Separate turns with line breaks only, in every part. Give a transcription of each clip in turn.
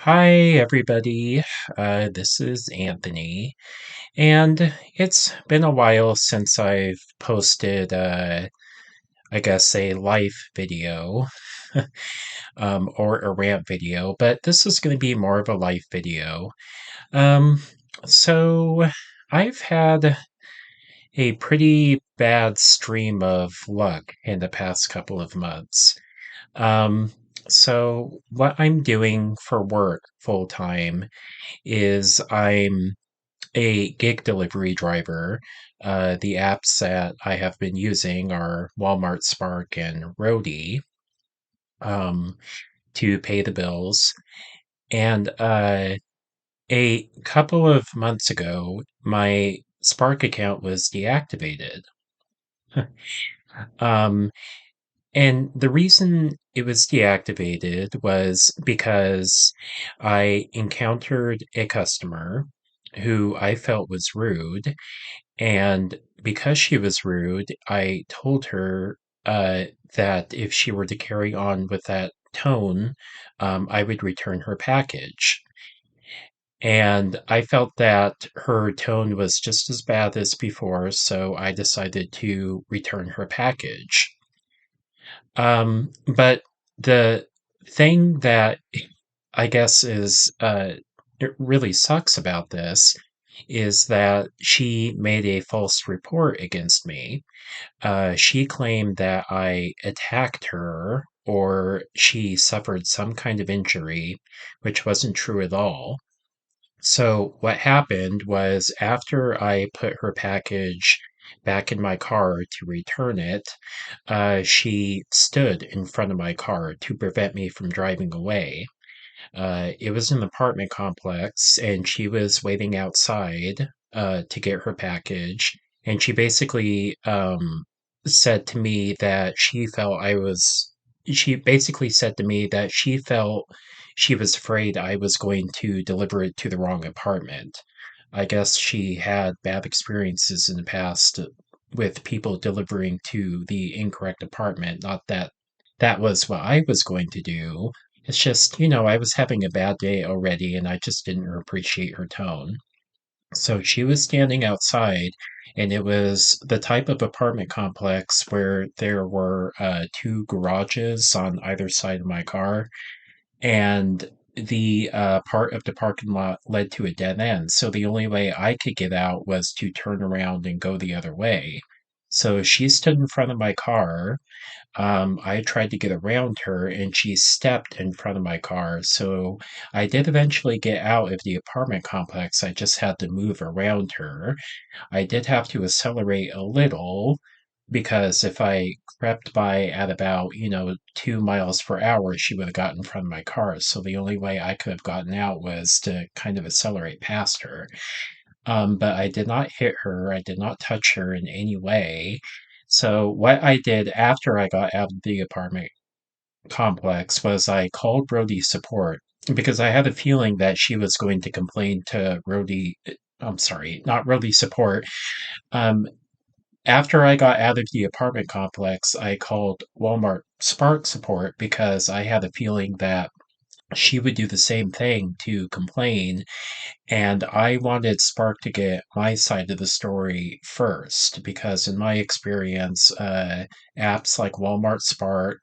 Hi, everybody. This is Anthony, and it's been a while since I've posted, I guess, a live video, or a rant video, but this is going to be more of a live video. Um, so I've had a pretty bad stream of luck in the past couple of months. Um, so what I'm doing for work full time is I'm a gig delivery driver. The apps that I have been using are Walmart, Spark, and Roadie um, to pay the bills. And a couple of months ago, my Spark account was deactivated. um, and the reason it was deactivated was because I encountered a customer who I felt was rude. And because she was rude, I told her that if she were to carry on with that tone, I would return her package. And I felt that her tone was just as bad as before, so I decided to return her package. But the thing that I guess is it really sucks about this is that she made a false report against me. She claimed that I attacked her or she suffered some kind of injury, which wasn't true at all. So, what happened was after I put her package back in my car to return it, she stood in front of my car to prevent me from driving away. It was an apartment complex, and she was waiting outside to get her package. And she basically said to me that she basically said to me that she felt she was afraid I was going to deliver it to the wrong apartment. I guess she had bad experiences in the past with people delivering to the incorrect apartment. Not that that was what I was going to do. It's just, I was having a bad day already and I just didn't appreciate her tone. So she was standing outside, and it was the type of apartment complex where there were two garages on either side of my car, and the part of the parking lot led to a dead end. So the only way I could get out was to turn around and go the other way. So she stood in front of my car. I tried to get around her and she stepped in front of my car. So I did eventually get out of the apartment complex. I just had to move around her. I did have to accelerate a little because if I crept by at about, 2 miles per hour, she would have gotten in front of my car. So the only way I could have gotten out was to kind of accelerate past her. But I did not hit her. I did not touch her in any way. So what I did after I got out of the apartment complex was I called Brody support because I had a feeling that she was going to complain to Brody. I'm sorry, not Brody support. Um, After I got out of the apartment complex, I called Walmart Spark support because I had a feeling that she would do the same thing to complain, and I wanted Spark to get my side of the story first because, in my experience, apps like Walmart Spark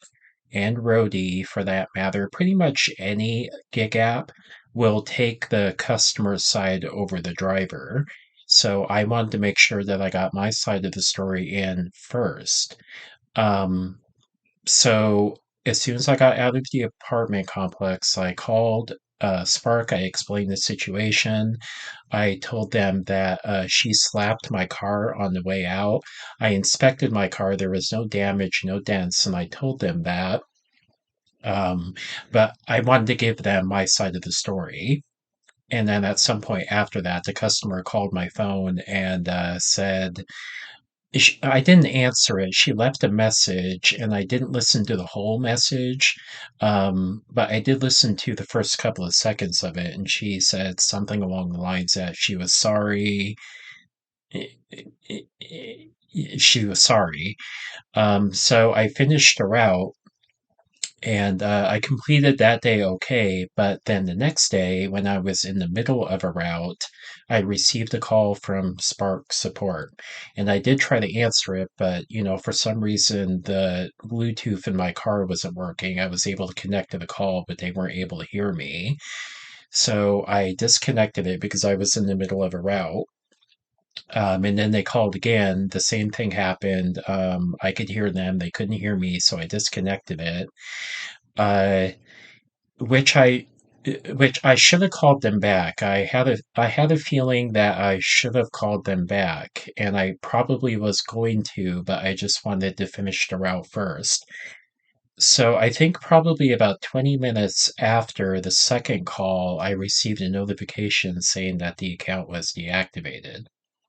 and Roadie, for that matter, pretty much any gig app will take the customer side over the driver. So I wanted to make sure that I got my side of the story in first. Um, so as soon as I got out of the apartment complex, I called Spark. I explained the situation. I told them that she slapped my car on the way out. I inspected my car. There was no damage, no dents, and I told them that. Um, but I wanted to give them my side of the story. And then at some point after that, the customer called my phone and said, I didn't answer it. She left a message, and I didn't listen to the whole message, but I did listen to the first couple of seconds of it. And she said something along the lines that she was sorry. eh, eh, She was sorry. So I finished her out, And I completed that day okay, but then the next day, when I was in the middle of a route, I received a call from Spark support. And I did try to answer it, but for some reason, the Bluetooth in my car wasn't working. I was able to connect to the call, but they weren't able to hear me. So I disconnected it because I was in the middle of a route. And then they called again. The same thing happened. I could hear them. They couldn't hear me, so I disconnected it. Uh, which I which I should have called them back. I had a feeling that I should have called them back, and I probably was going to, but I just wanted to finish the route first. So I think probably about 20 minutes after the second call, I received a notification saying that the account was deactivated.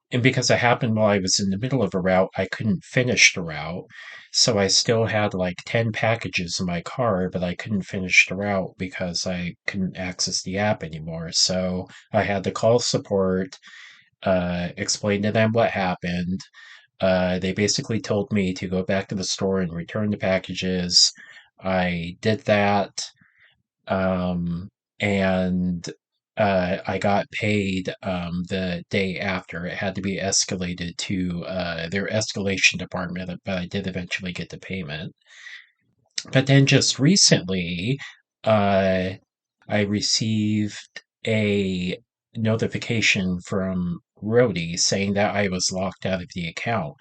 And because it happened while I was in the middle of a route, I couldn't finish the route. So I still had like 10 packages in my car, but I couldn't finish the route because I couldn't access the app anymore. So I had to call support, explain to them what happened. They basically told me to go back to the store and return the packages. I did that. Um, and I got paid the day after. It had to be escalated to their escalation department, but I did eventually get the payment. But then just recently, uh, I received a notification from Rody saying that I was locked out of the account.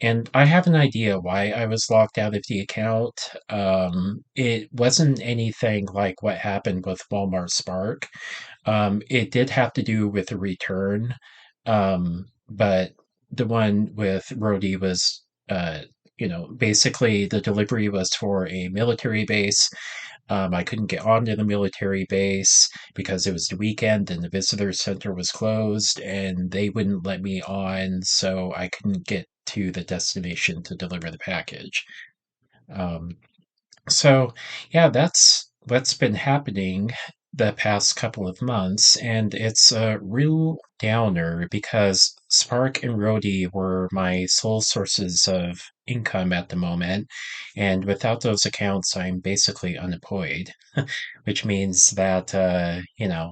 And I have an idea why I was locked out of the account. It wasn't anything like what happened with Walmart Spark. It did have to do with a return, but the one with Rody was, basically the delivery was for a military base. I couldn't get onto the military base because it was the weekend and the visitor center was closed, and they wouldn't let me on, so I couldn't get to the destination to deliver the package. Um, so, yeah, that's what's been happening the past couple of months, and it's a real downer because Spark and Rody were my sole sources of income at the moment, and without those accounts, I'm basically unemployed, which means that,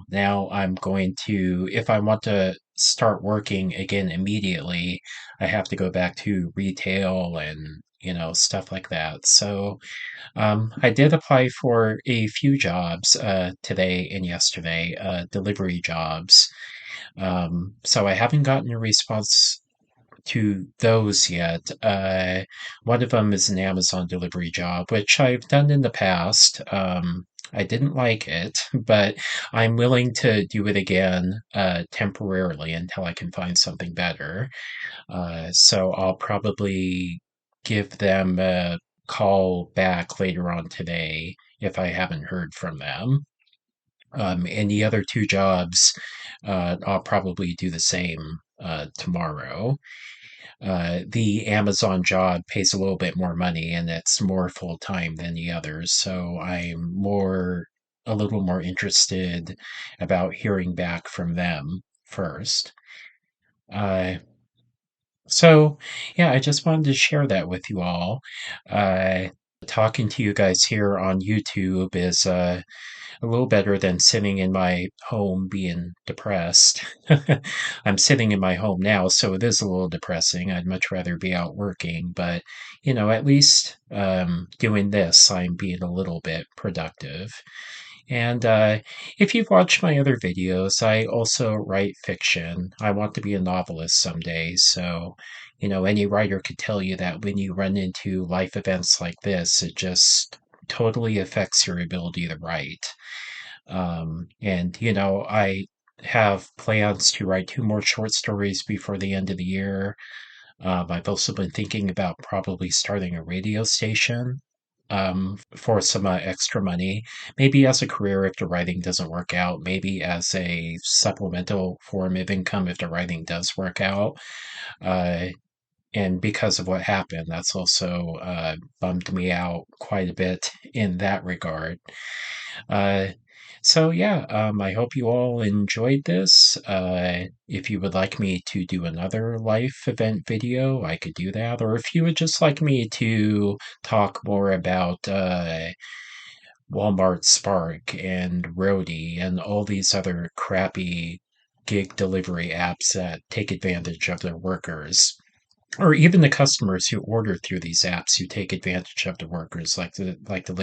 now I'm going to, if I want to start working again immediately, I have to go back to retail and, stuff like that. So, I did apply for a few jobs today and yesterday, delivery jobs. So I haven't gotten a response to those yet. One of them is an Amazon delivery job, which I've done in the past. I didn't like it, but I'm willing to do it again temporarily until I can find something better. So I'll probably give them a call back later on today if I haven't heard from them. And the other two jobs, I'll probably do the same tomorrow. The Amazon job pays a little bit more money and it's more full time than the others, so a little more interested about hearing back from them first. Uh, so, yeah, I just wanted to share that with you all. Uh, Talking to you guys here on YouTube is a little better than sitting in my home being depressed. I'm sitting in my home now, so it is a little depressing. I'd much rather be out working, but at least doing this, I'm being a little bit productive. And if you've watched my other videos, I also write fiction. I want to be a novelist someday. So, any writer could tell you that when you run into life events like this, it just totally affects your ability to write. And, I have plans to write two more short stories before the end of the year. I've also been thinking about probably starting a radio station for some extra money, maybe as a career if the writing doesn't work out, maybe as a supplemental form of income if the writing does work out. Uh, and because of what happened, that's also bummed me out quite a bit in that regard. Uh, So yeah, I hope you all enjoyed this. If you would like me to do another life event video, I could do that. Or if you would just like me to talk more about Walmart Spark and Roadie and all these other crappy gig delivery apps that take advantage of their workers, or even the customers who order through these apps who take advantage of the workers, like the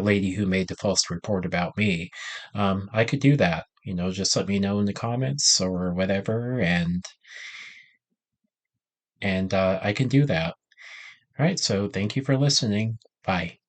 lady who made the false report about me. I could do that. Just let me know in the comments or whatever, and I can do that. All right. So thank you for listening. Bye.